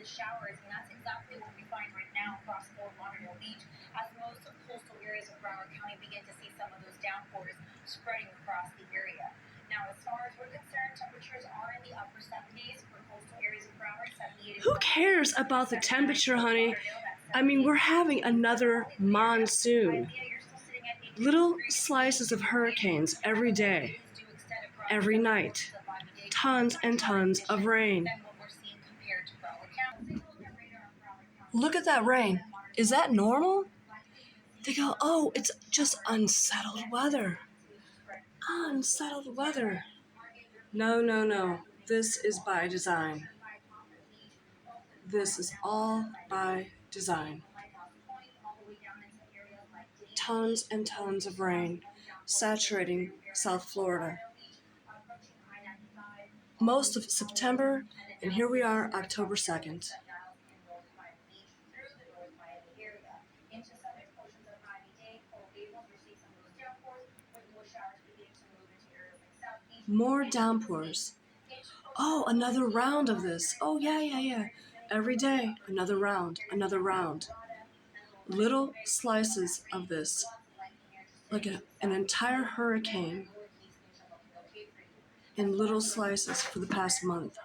showers, and that's exactly what we find right now across Fort Lauderdale Beach, as most coastal areas of Broward County begin to see some of those downpours spreading across the area. Now, as far as we're concerned, temperatures are in the upper 70s for coastal areas of Broward. 78. Who cares about the temperature, honey? I mean, we're having another monsoon. Little slices of hurricanes every day, every night. Tons and tons of rain. Look at that rain. Is that normal? They go, oh, it's just unsettled weather. Unsettled weather. No, no, no. This is by design. This is all by design. Tons and tons of rain saturating South Florida. Most of September, and here we are, October 2nd. More downpours. Oh, another round of this. Oh, yeah. Every day, another round. Little slices of this. Like an entire hurricane in little slices for the past month.